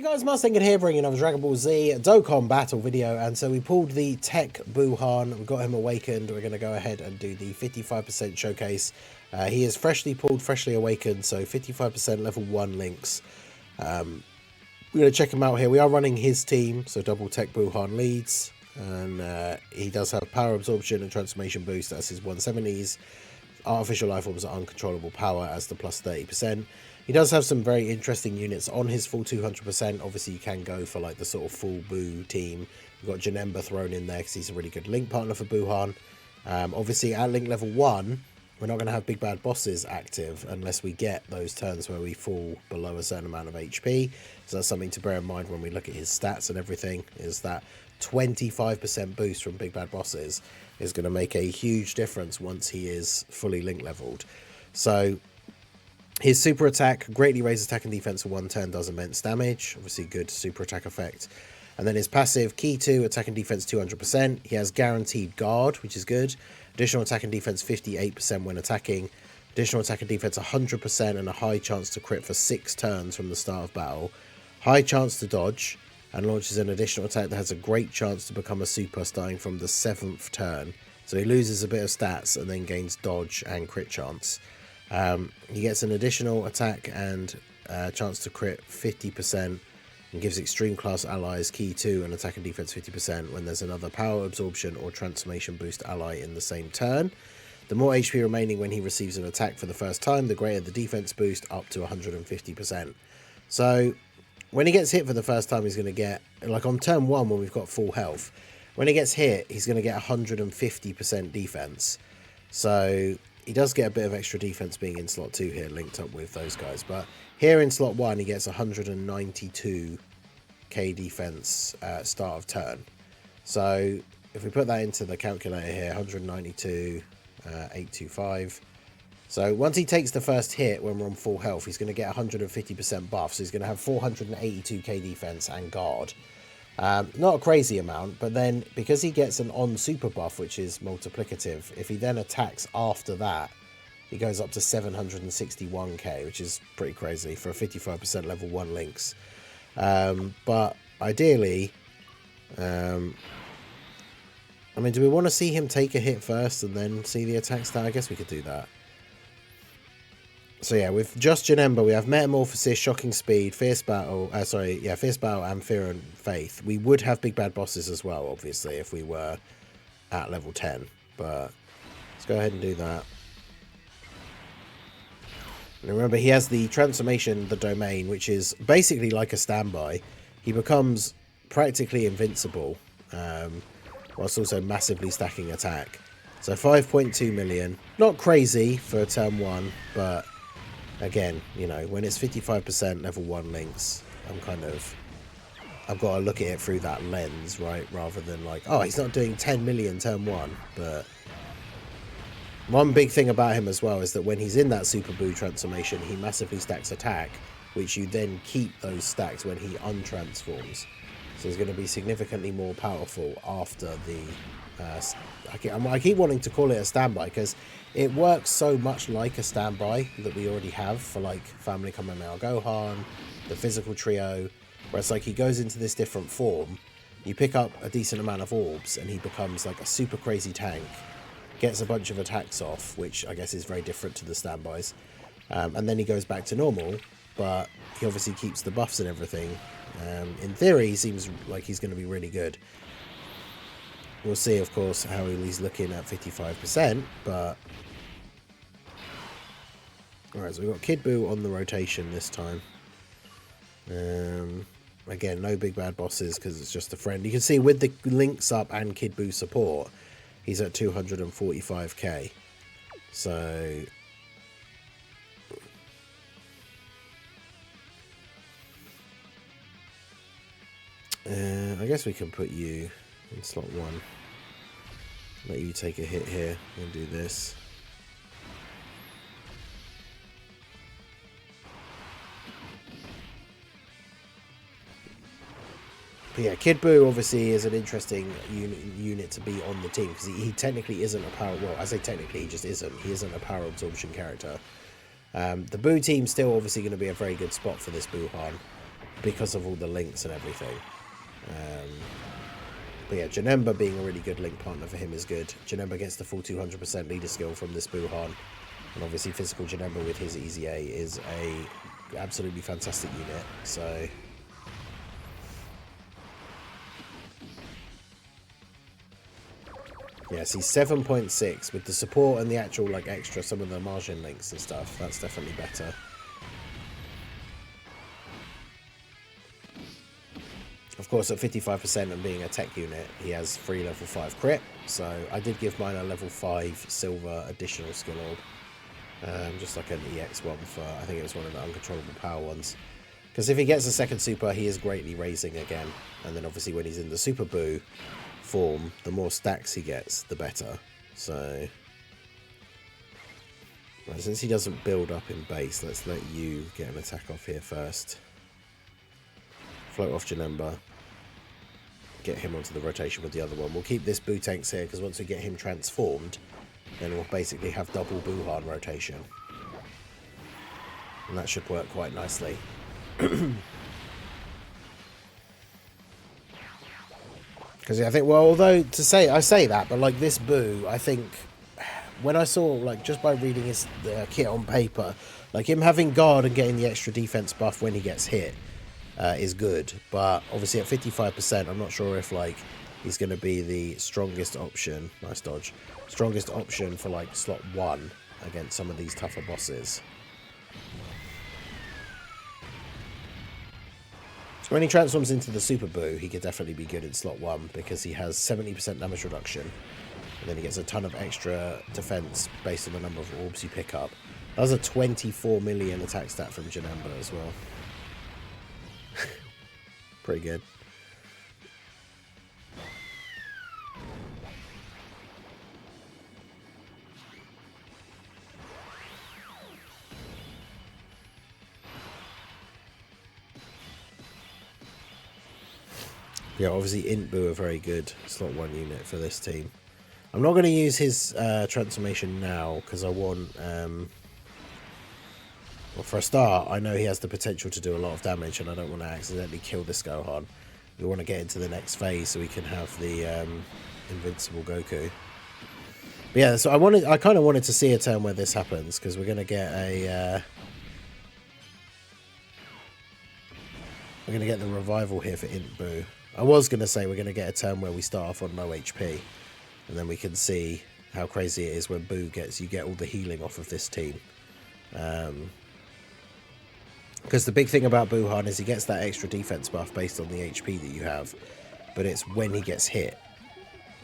Hey guys, Mustang here bringing another Dragon Ball Z Dokkan battle video, and so we pulled the TEQ BUUHAN, we got him awakened. We're going to go ahead and do the 55% showcase. He is freshly pulled, freshly awakened, so 55% level 1 links. We're going to check him out here. We are running his team, so double TEQ BUUHAN leads, and he does have power absorption and transformation boost, that's his 170s. Artificial life forms are uncontrollable power as the plus 30%. He does have some very interesting units on his full 200%. Obviously, you can go for like the sort of full Buu team. We've got Janemba thrown in there because he's a really good link partner for BUUHAN. Obviously, at link level 1, we're not going to have big bad bosses active unless we get those turns where we fall below a certain amount of HP. So that's something to bear in mind when we look at his stats and everything, is that 25% boost from big bad bosses is going to make a huge difference once he is fully link leveled. So his super attack greatly raises attack and defense for 1 turn, does immense damage. Obviously good super attack effect. And then his passive, key 2, attack and defense 200%. He has guaranteed guard, which is good. Additional attack and defense 58% when attacking. Additional attack and defense 100% and a high chance to crit for 6 turns from the start of battle. High chance to dodge, and launches an additional attack that has a great chance to become a super starting from the 7th turn. So he loses a bit of stats and then gains dodge and crit chance. He gets an additional attack and chance to crit 50% and gives extreme class allies key 2 and attack and defense 50% when there's another power absorption or transformation boost ally in the same turn. The more HP remaining when he receives an attack for the first time, the greater the defense boost, up to 150%. So when he gets hit for the first time, he's going to get, like on turn 1 when we've got full health, when he gets hit, he's going to get 150% defense. So he does get a bit of extra defense being in slot 2 here, linked up with those guys. But here in slot 1, he gets 192k defense start of turn. So if we put that into the calculator here, 192, 825. So once he takes the first hit when we're on full health, he's going to get 150% buff. So he's going to have 482k defense and guard. Not a crazy amount, but then because he gets an on super buff, which is multiplicative, if he then attacks after that, he goes up to 761k, which is pretty crazy for a 55% level 1 links. But ideally, I mean, do we want to see him take a hit first and then see the attack stat? I guess we could do that. So yeah, with just Janemba, we have Metamorphosis, Shocking Speed, Fierce Battle, Fierce Battle and Fear and Faith. We would have big bad bosses as well, obviously, if we were at level 10. But let's go ahead and do that. And remember, he has the transformation, the domain, which is basically like a standby. He becomes practically invincible, whilst also massively stacking attack. So 5.2 million. Not crazy for turn 1, but again, you know, when it's 55% level 1 links, I've got to look at it through that lens, right? Rather than like, oh, he's not doing 10 million turn 1. But one big thing about him as well is that when he's in that Super Buu transformation, he massively stacks attack, which you then keep those stacks when he untransforms. So he's going to be significantly more powerful after the... I keep wanting to call it a standby because it works so much like a standby that we already have for like Family Kamehameha Gohan, the physical trio, where it's like he goes into this different form, you pick up a decent amount of orbs and he becomes like a super crazy tank, gets a bunch of attacks off, which I guess is very different to the standbys, and then he goes back to normal, but he obviously keeps the buffs and everything. In theory, he seems like he's going to be really good. We'll see, of course, how he's looking at 55%, but... Alright, so we've got Kid Buu on the rotation this time. Again, no big bad bosses because it's just a friend. You can see with the links up and Kid Buu support, he's at 245k. So... I guess we can put you in slot 1. Let you take a hit here and do this. But yeah, Kid Buu obviously is an interesting unit to be on the team because he technically isn't a power... Well, I say technically, he just isn't. He isn't a power absorption character. The Buu team's still obviously going to be a very good spot for this BUUHAN. because of all the links and everything. But yeah, Janemba being a really good link partner for him is good. Janemba gets the full 200% leader skill from this Buuhan. And obviously physical Janemba with his Easy A is a absolutely fantastic unit. So yeah, see 7.6 with the support and the actual like extra some of the margin links and stuff. That's definitely better. Of course, at 55% and being a tech unit, he has 3 level 5 crit. So I did give mine a level 5 silver additional skill orb. Just like an EX one for, I think it was one of the uncontrollable power ones. Because if he gets a second super, he is greatly raising again. And then obviously when he's in the Super Buu form, the more stacks he gets, the better. So right, since he doesn't build up in base, let's let you get an attack off here first. Float off Janemba. Get him onto the rotation with the other one. We'll keep this Buu tanks here because once we get him transformed, then we'll basically have double Buuhan rotation. And that should work quite nicely. Because yeah, I think, well, although I say that, but like this Buu, I think when I saw, like, just by reading his kit on paper, like him having guard and getting the extra defense buff when he gets hit is good. But obviously at 55%, I'm not sure if like he's going to be the strongest option. Nice dodge. Strongest option for like slot 1 against some of these tougher bosses. When he transforms into the Super Buu, he could definitely be good in slot 1 because he has 70% damage reduction. And then he gets a ton of extra defense based on the number of orbs you pick up. That was a 24 million attack stat from Janemba as well. Pretty good. Yeah, obviously Int Buu are very good slot 1 unit for this team. I'm not going to use his transformation now because I want... well, for a start, I know he has the potential to do a lot of damage and I don't want to accidentally kill this Gohan. We want to get into the next phase so we can have the invincible Goku. But yeah, so I kind of wanted to see a turn where this happens because we're going to get a... we're going to get the revival here for Int Buu. I was going to say we're going to get a turn where we start off on low HP. And then we can see how crazy it is when Buu you get all the healing off of this team. Because the big thing about Buuhan is he gets that extra defense buff based on the HP that you have. But it's when he gets hit.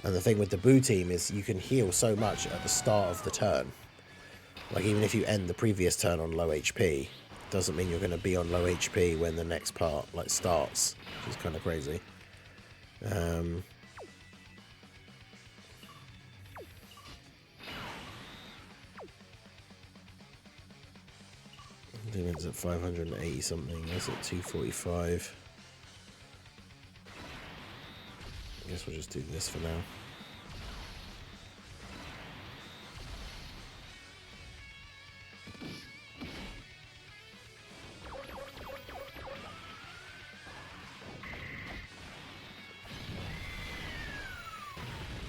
And the thing with the Buu team is you can heal so much at the start of the turn. Like even if you end the previous turn on low HP, doesn't mean you're going to be on low HP when the next part like starts, which is kind of crazy. Demon's at 580 something. That's at 245. I guess we'll just do this for now.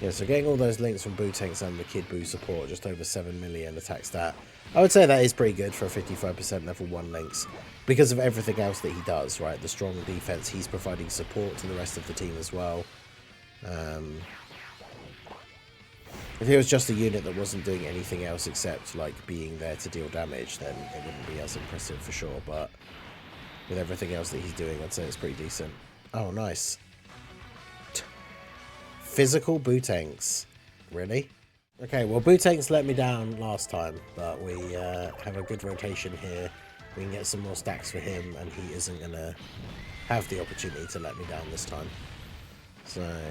Yeah, so getting all those links from Buu tanks and the Kid Buu support, just over 7 million attack stat. I would say that is pretty good for a 55% level 1 links because of everything else that he does, right? The strong defense, he's providing support to the rest of the team as well. If it was just a unit that wasn't doing anything else except like being there to deal damage, then it wouldn't be as impressive for sure. But with everything else that he's doing, I'd say it's pretty decent. Oh, nice. Physical Buu tanks. Really? Okay, well, Buu tanks let me down last time, but we have a good rotation here. We can get some more stacks for him, and he isn't going to have the opportunity to let me down this time. So,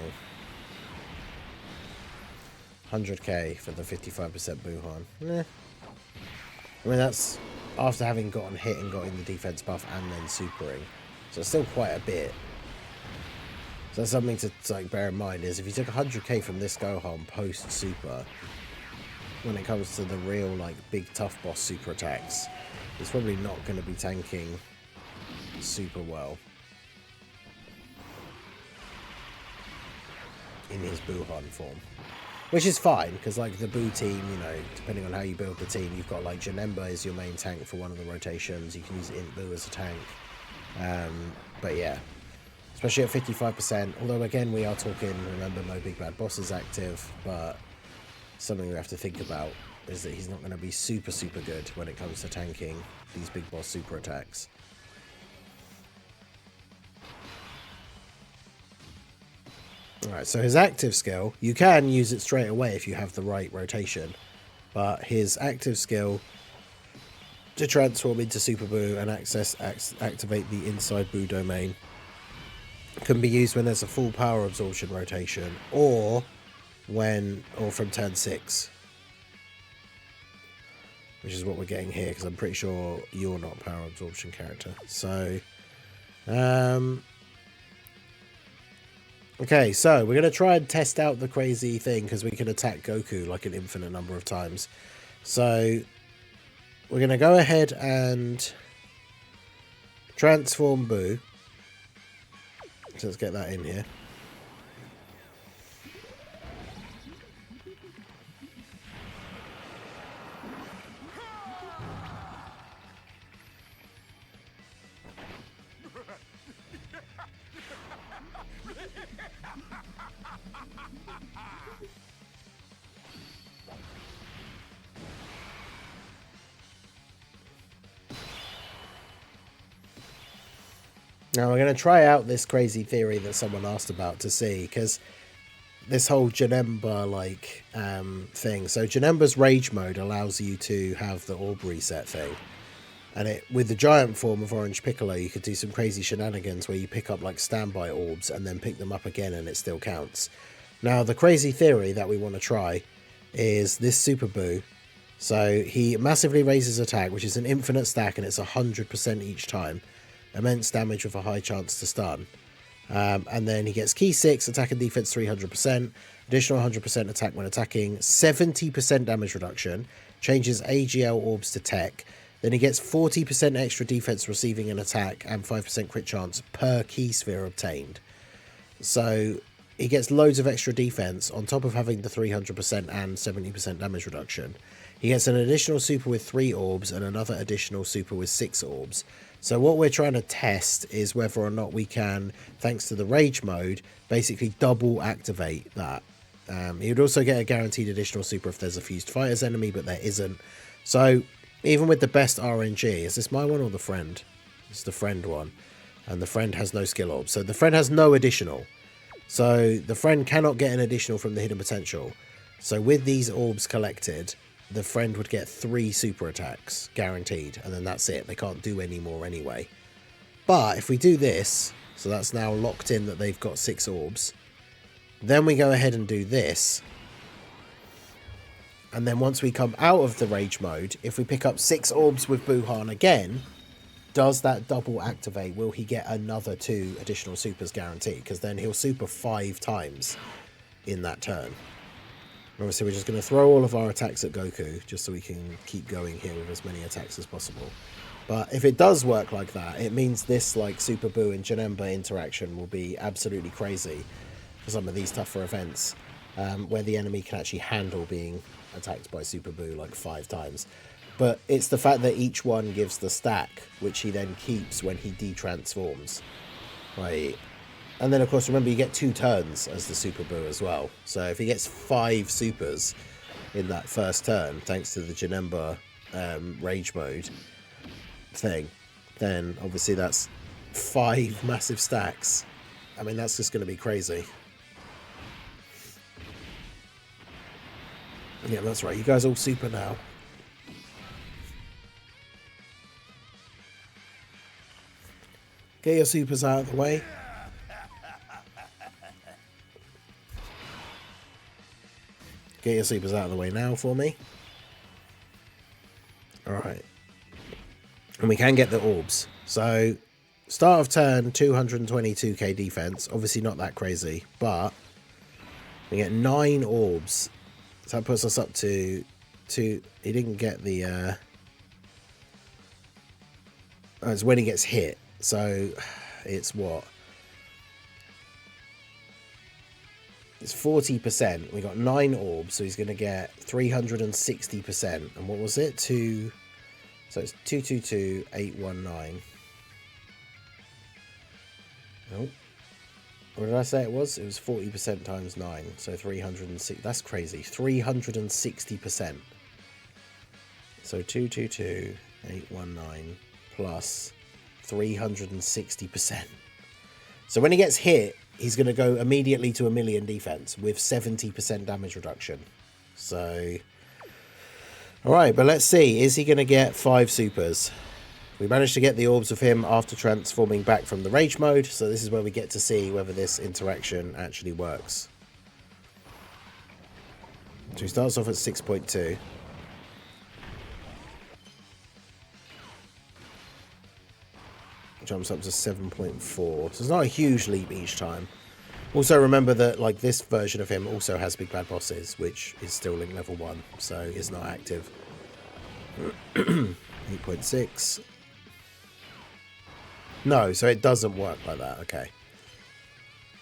100k for the 55% Buuhan. Eh. I mean, that's after having gotten hit and gotten the defense buff and then supering. So it's still quite a bit. So that's something to like bear in mind is if you took 100k from this Gohan post super, when it comes to the real like big tough boss super attacks, it's probably not going to be tanking super well. in his Buuhan form. Which is fine, because like the Buu team, you know, depending on how you build the team, you've got like Janemba is your main tank for one of the rotations. You can use Int Buu as a tank. But yeah, especially at 55%. Although again, we are talking, remember, no big bad boss is active, but something we have to think about is that he's not going to be super, super good when it comes to tanking these big boss super attacks. Alright, so his active skill, you can use it straight away if you have the right rotation, but his active skill to transform into Super Buu and activate the inside Buu domain can be used when there's a full power absorption rotation, or from turn 6, which is what we're getting here, because I'm pretty sure you're not power absorption character. So okay, so we're going to try and test out the crazy thing, because we can attack Goku like an infinite number of times. So we're going to go ahead and transform Buu. So let's get that in here. Now we're going to try out this crazy theory that someone asked about to see, because this whole Janemba like thing. So Janemba's rage mode allows you to have the orb reset thing, and with the giant form of Orange Piccolo, you could do some crazy shenanigans where you pick up like standby orbs and then pick them up again, and it still counts. Now the crazy theory that we want to try is this Super Buu. So he massively raises attack, which is an infinite stack, and it's 100% each time. Immense damage with a high chance to stun. And then he gets key 6, attack and defense 300%, additional 100% attack when attacking, 70% damage reduction, changes AGL orbs to TEQ. Then he gets 40% extra defense receiving an attack and 5% crit chance per key sphere obtained. So he gets loads of extra defense on top of having the 300% and 70% damage reduction. He gets an additional super with 3 orbs and another additional super with 6 orbs. So what we're trying to test is whether or not we can, thanks to the rage mode, basically double activate that. He would also get a guaranteed additional super if there's a fused fighters enemy, but there isn't. So even with the best RNG, is this my one or the friend? It's the friend one. And the friend has no skill orbs. So the friend has no additional. So the friend cannot get an additional from the hidden potential. So with these orbs collected, the friend would get 3 super attacks guaranteed, and then that's it. They can't do any more anyway. But if we do this, so that's now locked in that they've got 6 orbs, then we go ahead and do this, and then once we come out of the rage mode, if we pick up 6 orbs with Buuhan again, does that double activate? Will he get another 2 additional supers guaranteed? Because then he'll super 5 times in that turn. Obviously, we're just going to throw all of our attacks at Goku, just so we can keep going here with as many attacks as possible. But if it does work like that, it means this like Super Buu and Janemba interaction will be absolutely crazy for some of these tougher events, where the enemy can actually handle being attacked by Super Buu like 5 times. But it's the fact that each one gives the stack, which he then keeps when he de-transforms. Right. And then, of course, remember, you get 2 turns as the Super Buu as well. So if he gets 5 supers in that first turn, thanks to the Janemba rage mode thing, then obviously that's 5 massive stacks. I mean, that's just going to be crazy. Yeah, that's right. You guys all super now. Get your supers out of the way. Get your supers out of the way now for me. Alright. And we can get the orbs. So, start of turn, 222k defense. Obviously not that crazy, but we get 9 orbs. So that puts us up to 2. He didn't get the... it's when he gets hit. So, it's what? It's 40%. We got 9 orbs, so he's going to get 360%. And what was it? So it's 222819. Oh. What did I say it was? It was 40% times 9. So 360. That's crazy. 360%. So 222819 plus 360%. So when he gets hit, he's going to go immediately to 1,000,000 defense with 70% damage reduction. So, all right, but let's see. Is he going to get 5 supers? We managed to get the orbs of him after transforming back from the rage mode. So this is where we get to see whether this interaction actually works. So he starts off at 6.2. Jumps up to 7.4. So it's not a huge leap each time. Also remember that like this version of him also has big bad bosses, which is still link level 1, so it's not active. 8.6. No, so it doesn't work like that. Okay.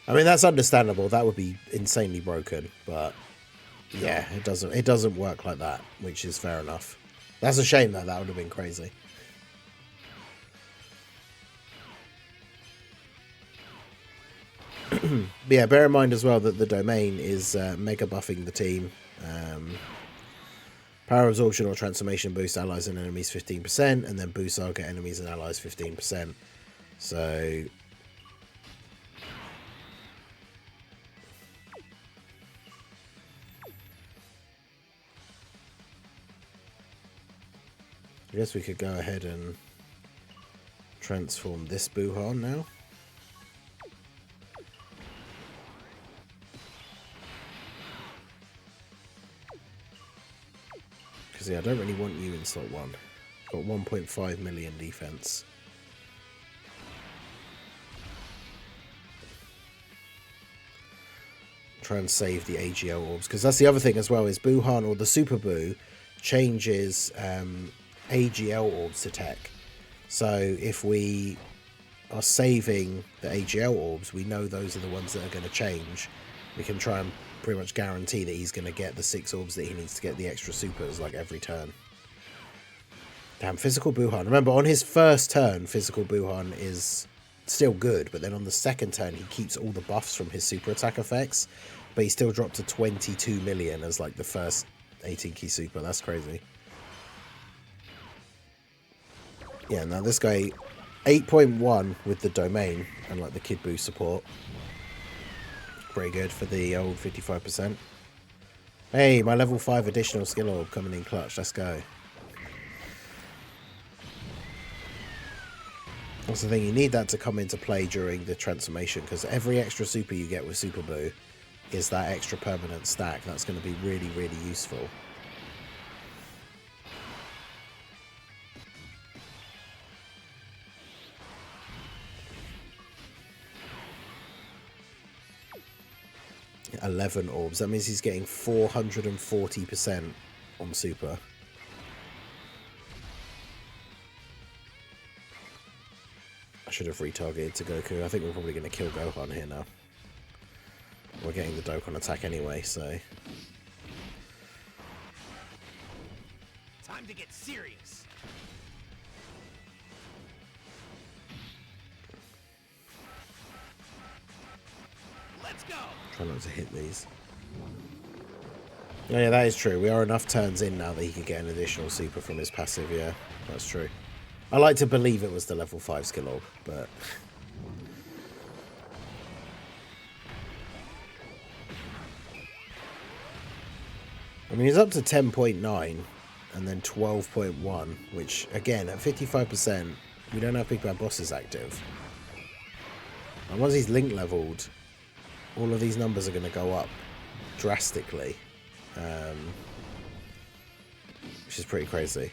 I mean, that's understandable. That would be insanely broken, but yeah, it doesn't work like that, which is fair enough. That's a shame though. That would have been crazy. But yeah, bear in mind as well that the domain is mega buffing the team. Power absorption or transformation boost allies and enemies 15%, and then boost get enemies and allies 15%. So I guess we could go ahead and transform this Buuhan now. Because yeah, I don't really want you in slot 1. Got 1.5 million defense. Try and save the AGL orbs, because that's the other thing as well, is Buuhan or the Super Buu changes AGL orbs to TEQ. So if we are saving the AGL orbs, we know those are the ones that are going to change. We can try and pretty much guarantee that he's going to get the 6 orbs that he needs to get the extra supers like every turn. Damn, Physical Buuhan. Remember, on his first turn, Physical Buuhan is still good, but then on the second turn, he keeps all the buffs from his super attack effects, but he still dropped to 22 million as like the first 18 key super. That's crazy. Yeah, now this guy, 8.1 with the domain and like the Kid Buu support. Pretty good for the old 55%. Hey, my level 5 additional skill orb coming in clutch. Let's go. That's the thing, you need that to come into play during the transformation, because every extra super you get with Super Buu is that extra permanent stack. That's going to be really, really useful. Yeah, 11 orbs. That means he's getting 440% on super. I should have retargeted to Goku. I think we're probably going to kill Gohan here now. We're getting the Dokkan attack anyway, so... Time to get serious. Let's go. Try not to hit these. Oh yeah, that is true. We are enough turns in now that he could get an additional super from his passive, yeah. That's true. I like to believe it was the level 5 skill orb, but... I mean, he's up to 10.9 and then 12.1, which, again, at 55%, we don't have big bad bosses active. And once he's link leveled, all of these numbers are going to go up drastically, which is pretty crazy.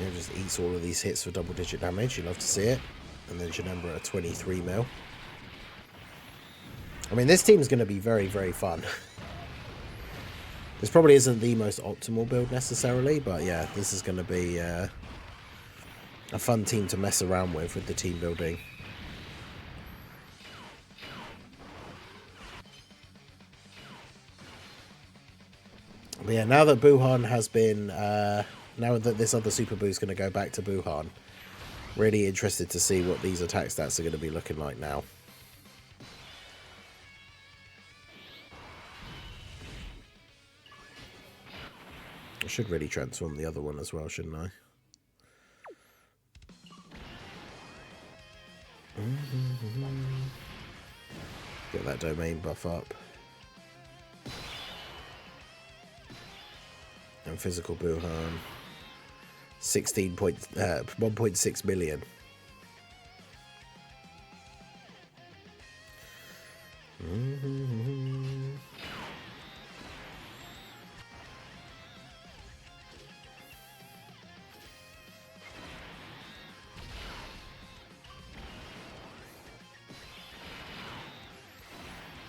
Yeah, just eats all of these hits for double-digit damage. You love to see it. And then Janemba at 23 mil. I mean, this team's going to be very, very fun. This probably isn't the most optimal build necessarily, but yeah, this is going to be a fun team to mess around with the team building. But yeah, now that Buuhan has been, now that this other Super Buu is going to go back to Buuhan, really interested to see what these attack stats are going to be looking like now. I should really transform the other one as well, shouldn't I? Get that domain buff up. And physical Buuhan. 1.6 million.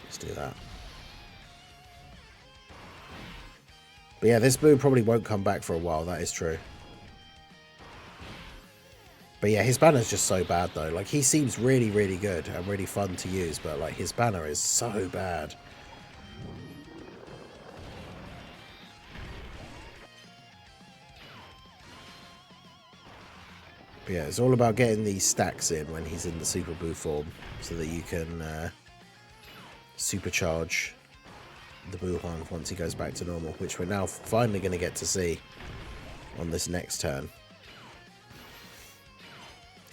Let's do that. But yeah, this Buu probably won't come back for a while, that is true. But yeah, his banner's just so bad though. Like, he seems really, really good and really fun to use, but like, his banner is so bad. But yeah, it's all about getting these stacks in when he's in the Super Buu form, so that you can supercharge the Buuhan once he goes back to normal, which we're now finally going to get to see on this next turn.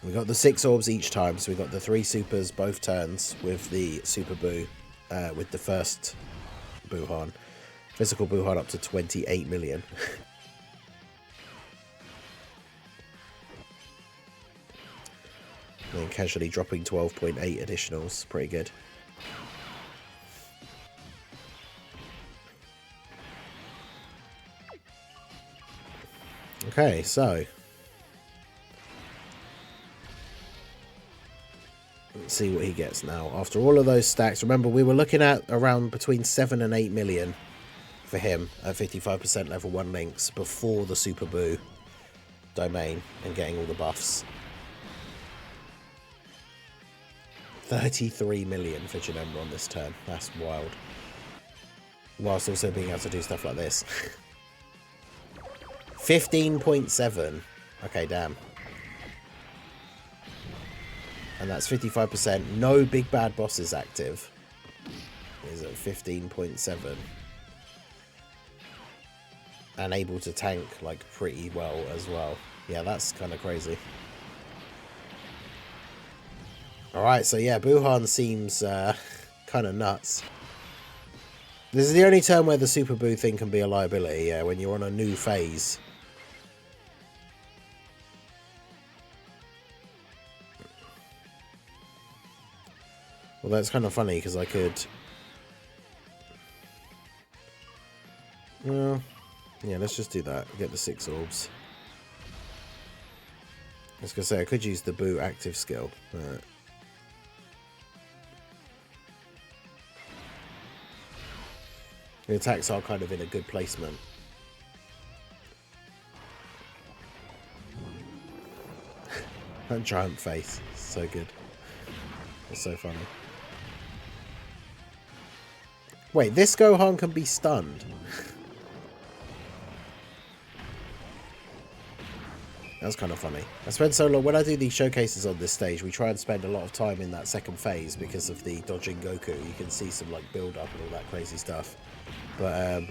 We got the 6 orbs each time, so we got the 3 supers both turns with the Super Buu, with the first Buuhan. Physical Buuhan up to 28 million. And then casually dropping 12.8 additionals, pretty good. Okay, so let's see what he gets now. After all of those stacks, remember we were looking at around between 7 and 8 million for him at 55% level 1 links before the Super Buu domain and getting all the buffs. 33 million for Janemba on this turn. That's wild. Whilst also being able to do stuff like this. 15.7. Okay, damn. And that's 55%. No big bad bosses active. Is at 15.7. And able to tank like pretty well as well. Yeah, that's kind of crazy. Alright, so yeah, Buuhan seems kind of nuts. This is the only turn where the Super Buu thing can be a liability, yeah, when you're on a new phase. Well, that's kind of funny, because I could... Well, yeah, let's just do that. Get the 6 orbs. I was going to say, I could use the Buu active skill, but... The attacks are kind of in a good placement. That giant face. So good. It's so funny. Wait, this Gohan can be stunned. That's kind of funny. I spend so long... When I do these showcases on this stage, we try and spend a lot of time in that second phase because of the dodging Goku. You can see some like build up and all that crazy stuff. But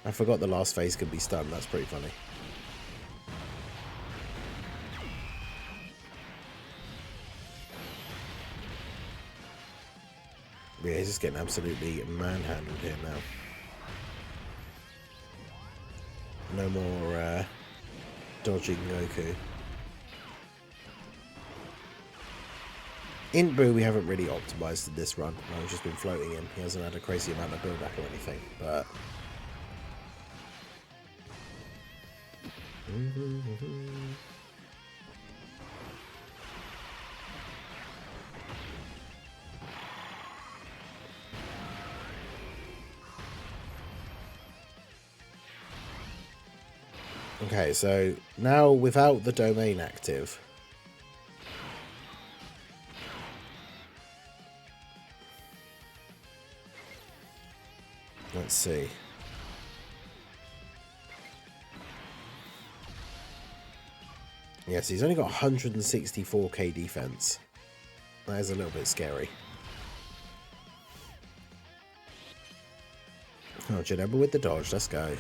I forgot the last phase could be stunned. That's pretty funny. Yeah, he's just getting absolutely manhandled here now. No more dodging Goku. Int Buu we haven't really optimised in this run. I've just been floating in. He hasn't had a crazy amount of build up or anything, but... Okay, so now without the domain active... Let's see. Yes, he's only got 164k defense. That is a little bit scary. Oh, Janemba with the dodge. Let's go.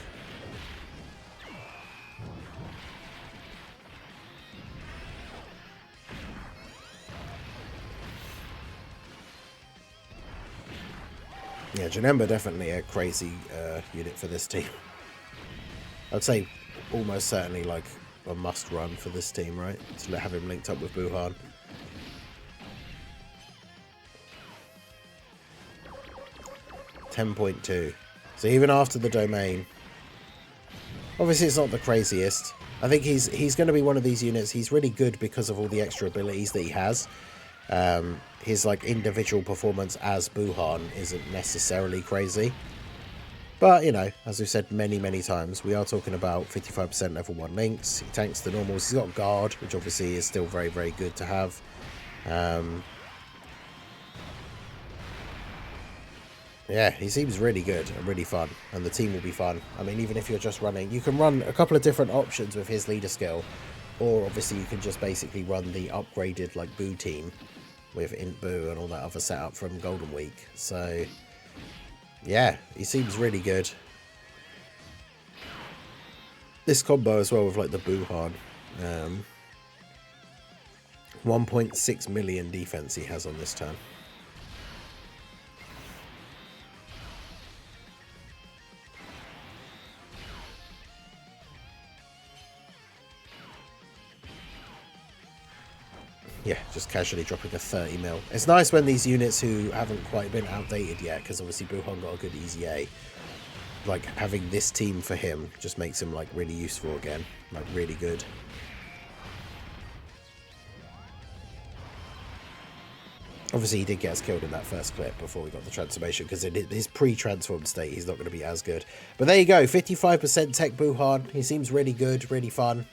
Yeah, Janemba definitely a crazy unit for this team. I'd say almost certainly like a must run for this team, right? To have him linked up with Buuhan. $10.2. So even after the domain, obviously it's not the craziest. I think he's going to be one of these units. He's really good because of all the extra abilities that he has. His like individual performance as Buuhan isn't necessarily crazy. But, you know, as we've said many times, we are talking about 55% level 1 links. He tanks the normals. He's got guard, which obviously is still very good to have. Yeah, he seems really good and really fun, and the team will be fun. I mean, even if you're just running, you can run a couple of different options with his leader skill, or obviously you can just basically run the upgraded like Buu team with Int Buu and all that other setup from Golden Week. So yeah, he seems really good. This combo as well with like the Buuhan, 1.6 million defense he has on this turn. Yeah, just casually dropping a 30 mil. It's nice when these units who haven't quite been outdated yet, because obviously Buuhan got a good easy A, like having this team for him just makes him like really useful again, like really good. Obviously he did get us killed in that first clip before we got the transformation, because in his pre-transformed state he's not going to be as good. But there you go, 55% TEQ Buuhan. He seems really good, really fun.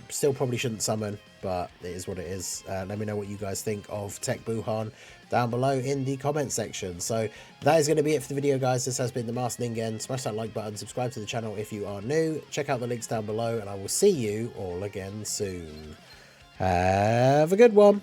Still probably shouldn't summon, but it is what it is. Let me know what you guys think of TEQ Buuhan down below in the comment section. So that is going to be it for the video, guys. This has been the Masked Ningen. Smash that like button, subscribe to the channel if you are new. Check out the links down below, and I will see you all again soon. Have a good one.